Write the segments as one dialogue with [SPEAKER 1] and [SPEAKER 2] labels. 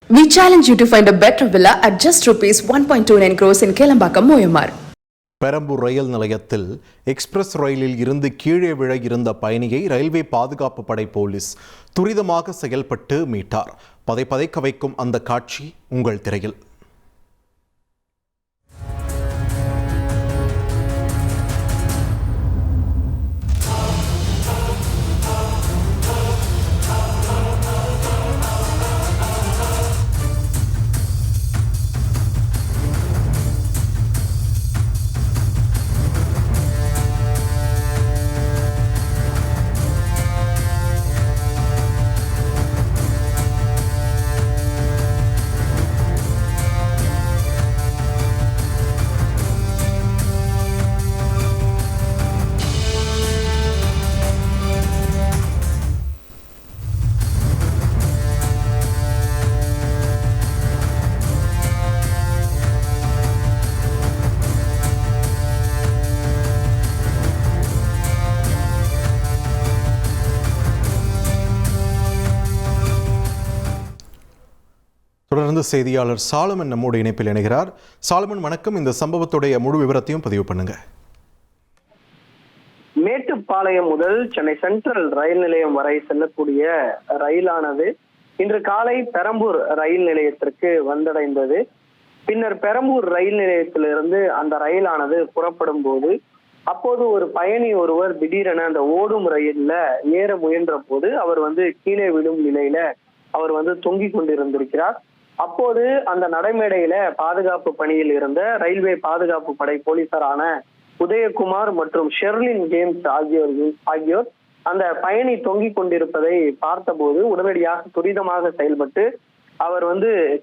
[SPEAKER 1] We challenge you to find a better villa at just ₹1.29 crores in Kelambakam, Moyamar.
[SPEAKER 2] Perambur ரயில் நிலையத்தில் express ரயிலில் இருந்து கீழே விழ இருந்த பயணியை ரயில்வே பாதுகாப்பு படை போலீஸ் துரிதமாக செயல்பட்டு மீட்டார். பதைக்க வைக்கும் அந்த காட்சி உங்கள் திரையில். தொடர்ந்து செய்தியாளர் சாலமன் நம்மோடு இணைப்பில் இணைகிறார். சாலமன் வணக்கம். இந்த சம்பவத்துடைய முழு விவரத்தையும் பதிவு பண்ணுங்க.
[SPEAKER 3] மேட்டுப்பாளையம் முதல் சென்னை சென்ட்ரல் ரயில் நிலையம் வரை செல்லக்கூடிய ரயிலானது இன்று காலை பெரம்பூர் ரயில் நிலையத்திற்கு வந்தடைந்தது. பின்னர் பெரம்பூர் ரயில் நிலையத்திலிருந்து அந்த ரயிலானது புறப்படும் போது அப்போது ஒரு பயணி ஒருவர் திடீரென அந்த ஓடும் ரயில்ல ஏற முயன்ற போது அவர் கீழே விழும் நிலையில அவர் தொங்கிக் கொண்டிருந்திருக்கிறார். அப்போது அந்த நடைமேடையில பாதுகாப்பு பணியில் இருந்த ரயில்வே பாதுகாப்பு படை போலீசாரான உதயகுமார் மற்றும் ஷெர்லின் ஜேம்ஸ் ஆகியோர் அந்த பயணி தொங்கிக் கொண்டிருப்பதை பார்த்தபோது உடனடியாக துரிதமாக செயல்பட்டு அவர்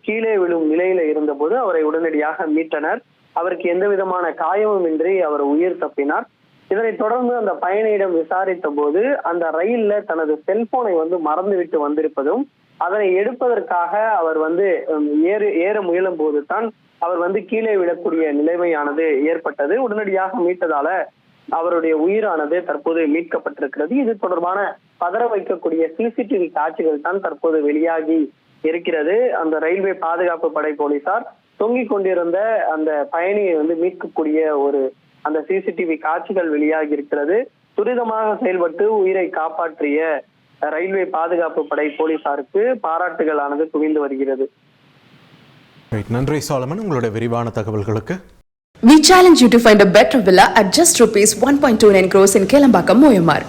[SPEAKER 3] கீழே விழும் நிலையில இருந்தபோது அவரை உடனடியாக மீட்டனர். அவருக்கு எந்த விதமான காயமும் இன்றி அவர் உயிர் தப்பினார். இதனைத் தொடர்ந்து அந்த பயணியிடம் விசாரித்த போது அந்த ரயில்ல தனது செல்போனை மறந்துவிட்டு வந்திருப்பதும் அதனை எடுப்பதற்காக அவர் ஏற முயலும் போது தான் அவர் கீழே விழக்கூடிய நிலைமையானது ஏற்பட்டது. உடனடியாக மீட்டதால அவருடைய உயிரானது தற்போது மீட்கப்பட்டிருக்கிறது. இது தொடர்பான பதற வைக்கக்கூடிய சிசிடிவி காட்சிகள் தான் தற்போது வெளியாகி இருக்கிறது. அந்த ரயில்வே பாதுகாப்பு படை போலீசார் தொங்கிக் கொண்டிருந்த அந்த பயணியை மீட்கக்கூடிய அந்த சிசிடிவி காட்சிகள் வெளியாகி இருக்கிறது. துரிதமாக செயல்பட்டு உயிரை காப்பாற்றிய ரயில்வே பாதுகாப்பு படை போலீசாருக்கு பாராட்டுகளானது குவிந்து வருகிறது.
[SPEAKER 2] நன்றி சாலமன், உங்களுடைய விரிவான தகவல்களுக்கு.
[SPEAKER 1] We challenge you to find a better villa at just ₹1.29 crores in Kelambakam, Moyamar.